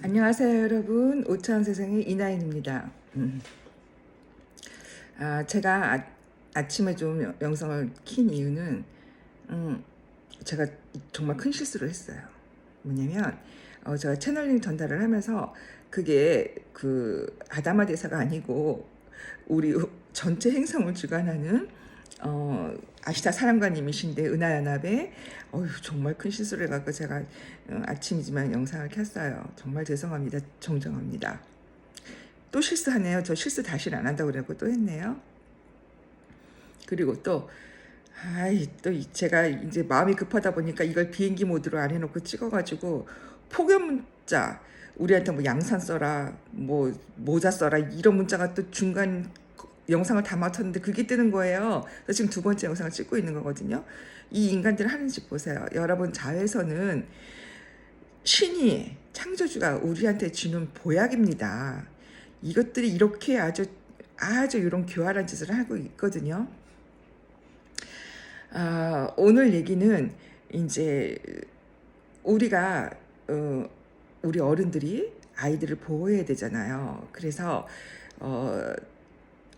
안녕하세요 여러분, 오차원 세상의 이나인입니다. 제가 아침에 좀 영상을 킨 이유는 제가 정말 큰 실수를 했어요. 뭐냐면 제가 채널링 전달을 하면서 그게 그 아다마 대사가 아니고 우리 전체 행성을 주관하는 아시타 사랑관님이신데 은하연합에 정말 큰 실수를 해갖고 제가 아침이지만 영상을 켰어요. 정말 죄송합니다. 정정합니다. 또 실수하네요. 저 실수 다시는 안 한다고 그러고 또 했네요. 그리고 또 제가 이제 마음이 급하다 보니까 이걸 비행기 모드로 안 해놓고 찍어가지고 폭염 문자, 우리한테 뭐 양산 써라, 뭐 모자 써라, 이런 문자가 또 중간 영상을 다 맞췄는데 그게 뜨는 거예요. 그래서 지금 두 번째 영상을 찍고 있는 거거든요. 이 인간들 하는 짓 보세요. 여러분, 자외선은 신이, 창조주가 우리한테 주는 보약입니다. 이것들이 이렇게 아주 이런 교활한 짓을 하고 있거든요. 오늘 얘기는 이제 우리가 우리 어른들이 아이들을 보호해야 되잖아요. 그래서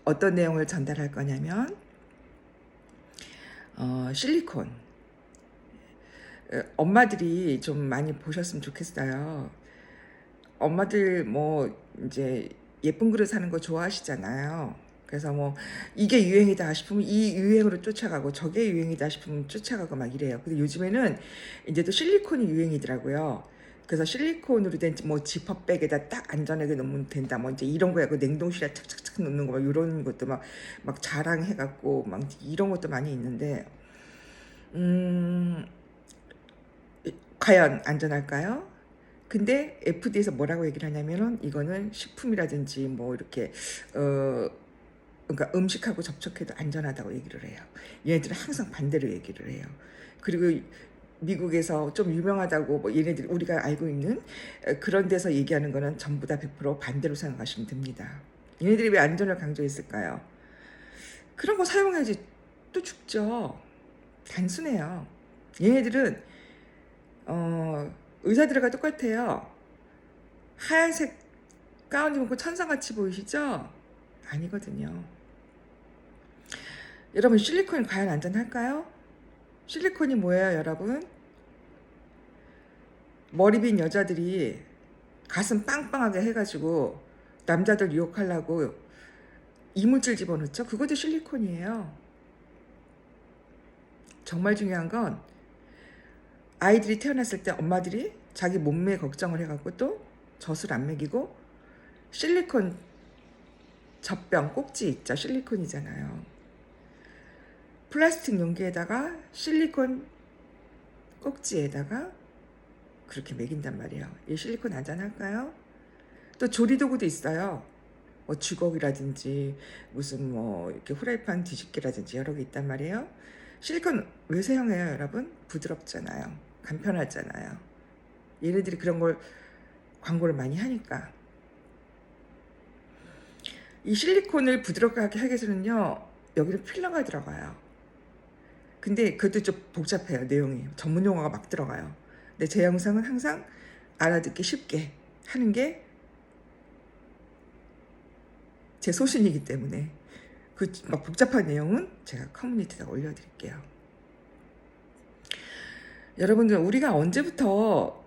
어떤 내용을 전달할 거냐면 실리콘. 엄마들이 좀 많이 보셨으면 좋겠어요. 엄마들 뭐 이제 예쁜 그릇 사는 거 좋아하시잖아요. 그래서 뭐 이게 유행이다 싶으면 이 유행으로 쫓아가고 저게 유행이다 싶으면 쫓아가고 막 이래요. 근데 요즘에는 이제 또 실리콘이 유행이더라고요. 그래서 실리콘으로 된 뭐 지퍼백에다 딱 안전하게 넣으면 된다. 뭐 이제 이런 거야. 그 냉동실에 착착착 넣는 거 막 이런 것도 막 자랑해갖고 막 이런 것도 많이 있는데 과연 안전할까요? 근데 FDA에서 뭐라고 얘기를 하냐면은 이거는 식품이라든지 뭐 이렇게 그러니까 음식하고 접촉해도 안전하다고 얘기를 해요. 얘네들은 항상 반대로 얘기를 해요. 그리고 미국에서 좀 유명하다고 뭐 얘네들 우리가 알고 있는 그런 데서 얘기하는 거는 전부 다 100% 반대로 생각하시면 됩니다. 얘네들이 왜 안전을 강조했을까요? 그런 거 사용해야지 또 죽죠. 단순해요. 얘네들은 의사들과 똑같아요. 하얀색 가운 입고 천사같이 보이시죠? 아니거든요. 여러분, 실리콘이 과연 안전할까요? 실리콘이 뭐예요, 여러분? 머리 빈 여자들이 가슴 빵빵하게 해가지고 남자들 유혹하려고 이물질 집어넣죠? 그것도 실리콘이에요. 정말 중요한 건 아이들이 태어났을 때 엄마들이 자기 몸매 걱정을 해갖고 또 젖을 안 먹이고 실리콘 젖병 꼭지 있죠? 실리콘이잖아요. 플라스틱 용기에다가 실리콘 꼭지에다가 그렇게 먹인단 말이에요. 이 실리콘 안전할까요? 또 조리도구도 있어요. 뭐 주걱이라든지 무슨 뭐 이렇게 후라이팬 뒤집기라든지 여러 개 있단 말이에요. 실리콘 왜 사용해요, 여러분? 부드럽잖아요. 간편하잖아요. 얘네들이 그런 걸 광고를 많이 하니까. 이 실리콘을 부드럽게 하기 위해서는요, 여기는 필러가 들어가요. 근데 그것도 좀 복잡해요, 내용이. 전문 용어가 막 들어가요. 근데 제 영상은 항상 알아듣기 쉽게 하는 게 제 소신이기 때문에 그 막 복잡한 내용은 제가 커뮤니티에다 올려드릴게요. 여러분들, 우리가 언제부터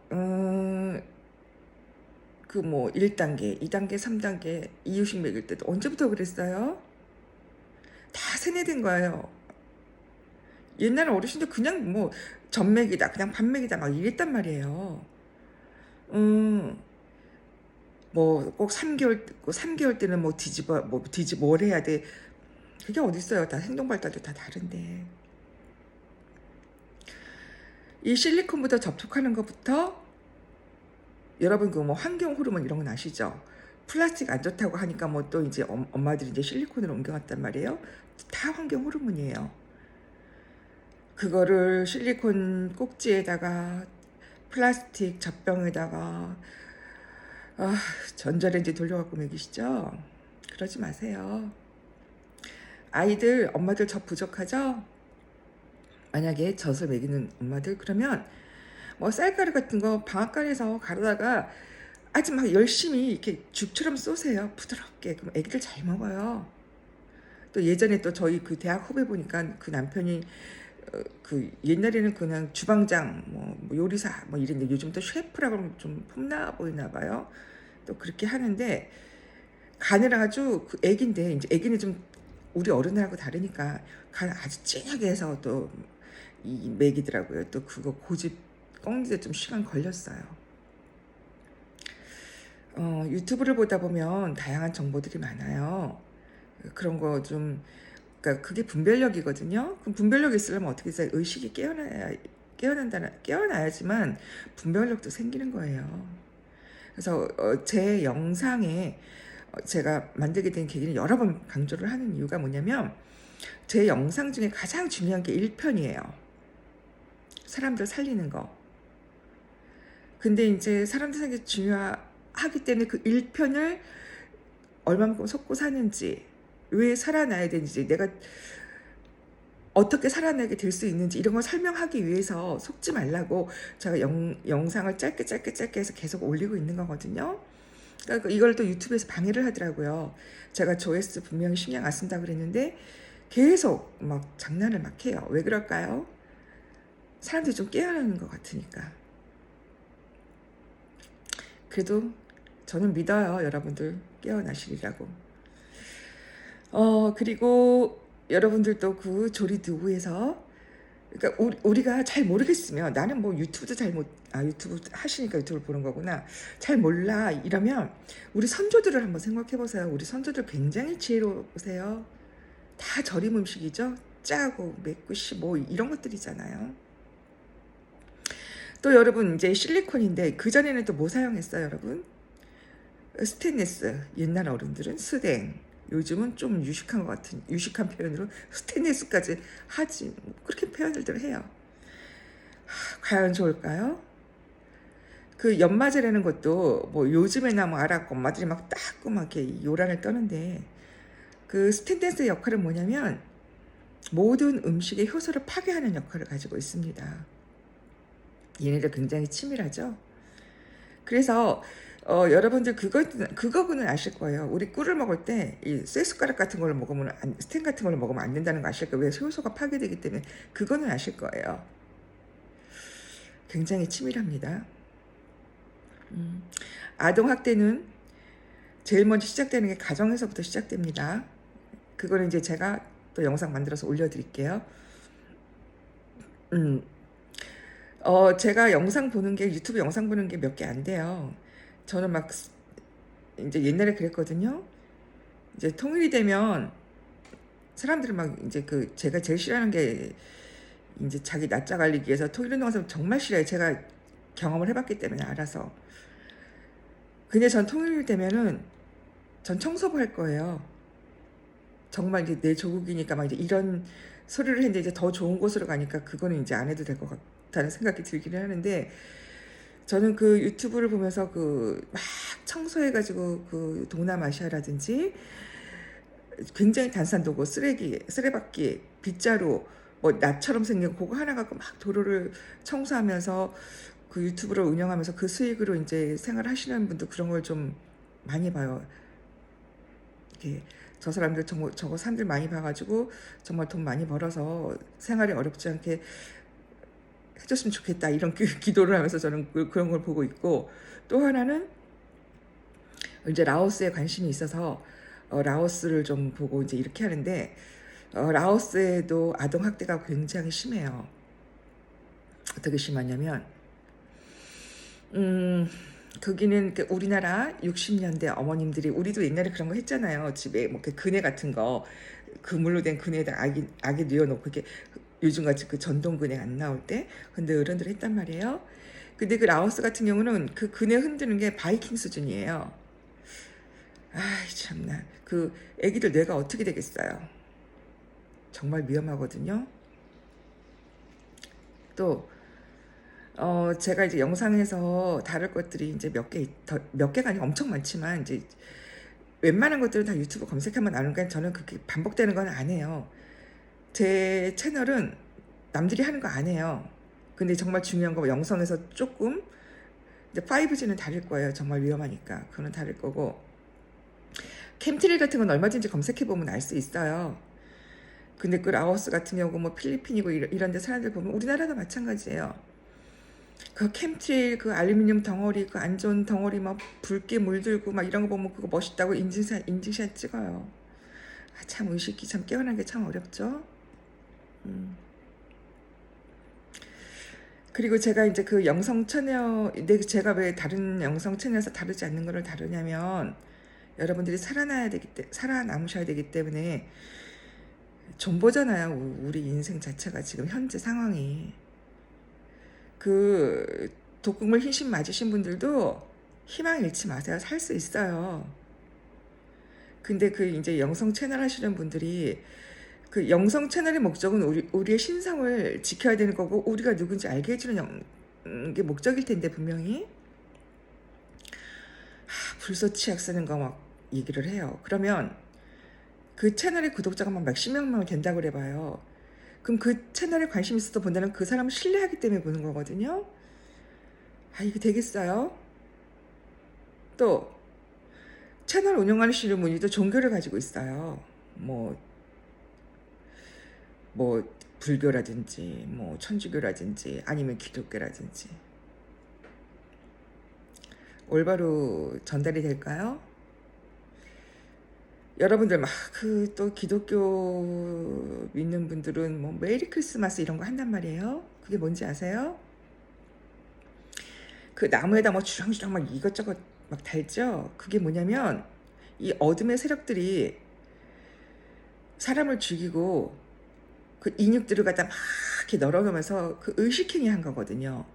그 뭐 1단계, 2단계, 3단계 이유식 먹일 때도 언제부터 그랬어요? 다 세뇌된 거예요. 옛날 어르신들 그냥 뭐 전맥이다, 그냥 반맥이다 막 이랬단 말이에요. 뭐 꼭 3개월 때는 뭐 뭘 해야 돼. 그게 어딨어요. 다 행동 발달도 다 다른데. 이 실리콘부터 접촉하는 것부터 여러분 그 뭐 환경 호르몬 이런 건 아시죠? 플라스틱 안 좋다고 하니까 뭐 또 이제 엄마들이 이제 실리콘으로 옮겨갔단 말이에요. 다 환경 호르몬이에요. 그거를 실리콘 꼭지에다가 플라스틱 젖병에다가 전자레인지 돌려갖고 먹이시죠? 그러지 마세요. 아이들, 엄마들 젖 부족하죠? 만약에 젖을 먹이는 엄마들, 그러면 뭐 쌀가루 같은 거 방앗간에서 가르다가 아주 막 열심히 이렇게 죽처럼 쏘세요. 부드럽게. 그럼 애기들 잘 먹어요. 또 예전에 또 저희 그 대학 후배 보니까 그 남편이 그 옛날에는 그냥 주방장 뭐 요리사 뭐 이랬는데 요즘 또 셰프라고 하면 좀 폼나 보이나 봐요. 또 그렇게 하는데 간을 아주 그 애기인데 이제 애기는 좀 우리 어른하고 다르니까 간 아주 진하게 해서 또 이 먹이더라고요. 또 그거 고집 꺾는데 좀 시간 걸렸어요. 유튜브를 보다 보면 다양한 정보들이 많아요. 그런 거 좀, 그러니까 그게 분별력이거든요. 그럼 분별력이 있으려면 어떻게 해서 의식이 깨어나야지만 분별력도 생기는 거예요. 그래서 제 영상에 제가 만들게 된 계기는 여러 번 강조를 하는 이유가 뭐냐면 제 영상 중에 가장 중요한 게 1편이에요. 사람들 살리는 거. 근데 이제 사람들 살리는 게 중요하기 때문에 그 1편을 얼마만큼 속고 사는지, 왜 살아나야 되는지, 내가 어떻게 살아나게 될 수 있는지 이런 걸 설명하기 위해서 속지 말라고 제가 영상을 짧게 해서 계속 올리고 있는 거거든요. 그러니까 이걸 또 유튜브에서 방해를 하더라고요. 제가 조회수 분명히 신경 안 쓴다고 그랬는데 계속 막 장난을 막 해요. 왜 그럴까요? 사람들이 좀 깨어나는 것 같으니까. 그래도 저는 믿어요. 여러분들 깨어나시리라고. 그리고 여러분들도 그 조리두부에서, 그러니까 우리가 잘 모르겠으면, 나는 뭐 유튜브도 유튜브 하시니까 유튜브를 보는 거구나. 잘 몰라. 이러면 우리 선조들을 한번 생각해 보세요. 우리 선조들 굉장히 지혜로우세요. 다 절임 음식이죠. 짜고 맵고 뭐 이런 것들이잖아요. 또 여러분 이제 실리콘인데 그전에는 또 뭐 사용했어요, 여러분? 스테인리스. 옛날 어른들은 스댕. 요즘은 좀 유식한 표현으로 스테인리스까지 하지. 그렇게 표현들을 해요. 과연 좋을까요? 그 연마제라는 것도 뭐 요즘에나 뭐 아랍 엄마들이 막 닦고 막 이렇게 요란을 떠는데, 그 스테인리스의 역할은 뭐냐면 모든 음식의 효소를 파괴하는 역할을 가지고 있습니다. 얘네들 굉장히 치밀하죠. 그래서 여러분들 그거는 아실 거예요. 우리 꿀을 먹을 때 이 쇠숟가락 같은 걸 먹으면 스텐 같은 걸 먹으면 안 된다는 거 아실 거예요. 왜? 효소가 파괴되기 때문에. 그거는 아실 거예요. 굉장히 치밀합니다. 아동 학대는 제일 먼저 시작되는 게 가정에서부터 시작됩니다. 그거는 이제 제가 또 영상 만들어서 올려드릴게요. 제가 유튜브 영상 보는 게 몇 개 안 돼요. 저는 막 이제 옛날에 그랬거든요. 이제 통일이 되면 사람들은 막 이제 제가 제일 싫어하는 게 이제 자기 낯짝 알리기 위해서 통일운동하면서 정말 싫어요. 제가 경험을 해봤기 때문에 알아서. 근데 전 통일이 되면은 전 청소부 할 거예요. 정말 이제 내 조국이니까 막 이제 이런 소리를 했는데 이제 더 좋은 곳으로 가니까 그거는 이제 안 해도 될 것 같다는 생각이 들기는 하는데, 저는 그 유튜브를 보면서 막 청소해가지고 그 동남아시아라든지 굉장히 단산도구, 쓰레받기, 빗자루, 뭐 나처럼 생긴 그거 하나 갖고 막 도로를 청소하면서 그 유튜브를 운영하면서 그 수익으로 이제 생활하시는 분들 그런 걸 좀 많이 봐요. 이렇게 저 사람들 저거 사람들 많이 봐가지고 정말 돈 많이 벌어서 생활이 어렵지 않게 해줬으면 좋겠다 이런 기도를 하면서 저는 그런 걸 보고 있고, 또 하나는 이제 라오스에 관심이 있어서 라오스를 좀 보고 이제 이렇게 하는데, 라오스에도 아동 학대가 굉장히 심해요. 어떻게 심하냐면 거기는 우리나라 60년대 어머님들이, 우리도 옛날에 그런 거 했잖아요. 집에 뭐 그네 같은 거 그물로 된 그네에다 아기 뉘어놓고 이렇게 요즘같이 그 전동 그네 안 나올 때. 근데 어른들 했단 말이에요. 근데 그 라오스 같은 경우는 그 그네 흔드는 게 바이킹 수준이에요. 아이 참나. 그 애기들 뇌가 어떻게 되겠어요. 정말 위험하거든요. 또 제가 이제 영상에서 다룰 것들이 이제 몇 개가 아니라 엄청 많지만, 이제 웬만한 것들은 다 유튜브 검색하면 나오니까 저는 그렇게 반복되는 건 안 해요. 제 채널은 남들이 하는 거 안 해요. 근데 정말 중요한 거 영상에서 조금 근데 5G는 다를 거예요. 정말 위험하니까. 그거는 다를 거고. 캠트레일 같은 건 얼마든지 검색해보면 알 수 있어요. 근데 그 라오스 같은 경우 뭐 필리핀이고 이런 데 사람들 보면 우리나라도 마찬가지예요. 그 캠트레일 그 알루미늄 덩어리 그 안 좋은 덩어리 막 붉게 물들고 막 이런 거 보면 그거 멋있다고 인증샷 찍어요. 아, 참 의식이 참 깨어난 게 참 어렵죠. 그리고 제가 이제 그 영성 채널, 근데 제가 왜 다른 영성 채널에서 다루지 않는 거를 다루냐면 여러분들이 살아남으셔야 되기 때문에 존버잖아요. 우리 인생 자체가 지금 현재 상황이. 그 독극물 흰신 맞으신 분들도 희망 잃지 마세요. 살 수 있어요. 근데 그 이제 영성 채널 하시는 분들이 그 영성 채널의 목적은 우리의 신성을 지켜야 되는 거고 우리가 누군지 알게 해주는 게 목적일 텐데 분명히 불소치약 쓰는 거 막 얘기를 해요. 그러면 그 채널의 구독자가 막 몇십 명만 된다고 그래봐요. 그럼 그 채널에 관심 있어서 본다는 그 사람을 신뢰하기 때문에 보는 거거든요. 아, 이게 되겠어요? 또 채널 운영하시는 분이 또 종교를 가지고 있어요. 뭐 불교라든지 뭐 천주교라든지 아니면 기독교라든지 올바로 전달이 될까요? 여러분들 막 그 또 기독교 믿는 분들은 뭐 메리 크리스마스 이런 거 한단 말이에요. 그게 뭔지 아세요? 그 나무에다 뭐 주렁주렁 막 이것저것 막 달죠. 그게 뭐냐면 이 어둠의 세력들이 사람을 죽이고 그 인육들을 갖다 막 이렇게 널어놓으면서 그 의식행위 한 거거든요.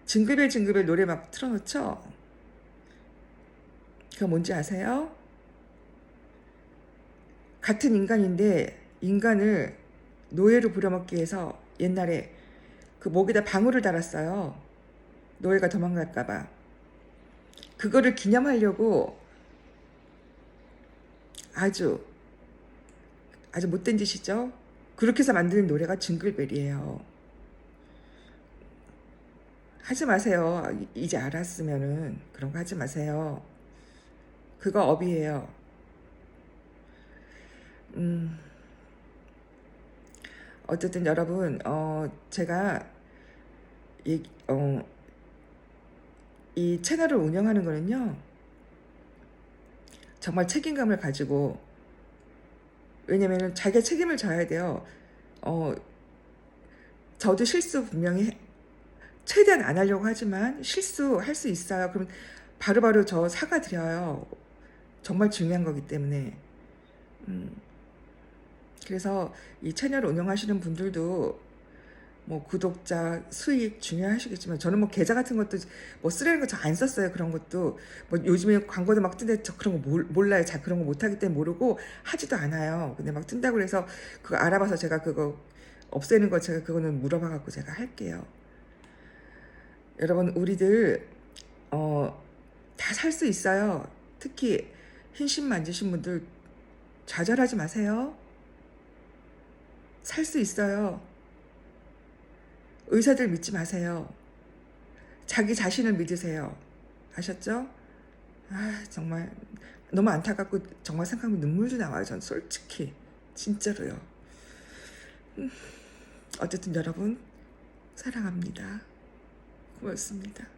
징글벨 노래 막 틀어놓죠. 그거 뭔지 아세요? 같은 인간인데 인간을 노예로 부려먹기 위해서 옛날에 그 목에다 방울을 달았어요. 노예가 도망갈까봐. 그거를 기념하려고 아주 못된 짓이죠. 그렇게 해서 만드는 노래가 징글벨이에요. 하지 마세요. 이제 알았으면은 그런 거 하지 마세요. 그거 업이에요. 어쨌든 여러분, 제가 이 채널을 운영하는 거는요, 정말 책임감을 가지고, 왜냐면은 자기가 책임을 져야 돼요. 저도 실수 분명히 최대한 안 하려고 하지만 실수할 수 있어요. 그럼 바로바로 저 사과드려요. 정말 중요한 거기 때문에. 그래서 이 채널을 운영하시는 분들도 뭐 구독자 수익 중요하시겠지만 저는 뭐 계좌 같은 것도 뭐 쓰려는 거 저 안 썼어요. 그런 것도 뭐 요즘에 광고도 막 뜨는데 저 그런 거 몰라요. 잘 그런 거 못하기 때문에 모르고 하지도 않아요. 근데 막 뜬다고 그래서 그거 알아봐서 제가 그거 없애는 거 제가 그거는 물어봐 갖고 제가 할게요. 여러분 우리들 다 살 수 있어요. 특히 흰신 만지신 분들 좌절하지 마세요. 살 수 있어요. 의사들 믿지 마세요. 자기 자신을 믿으세요. 아셨죠? 아, 정말 너무 안타깝고 정말 생각하면 눈물도 나와요. 전 솔직히 진짜로요. 어쨌든 여러분 사랑합니다. 고맙습니다.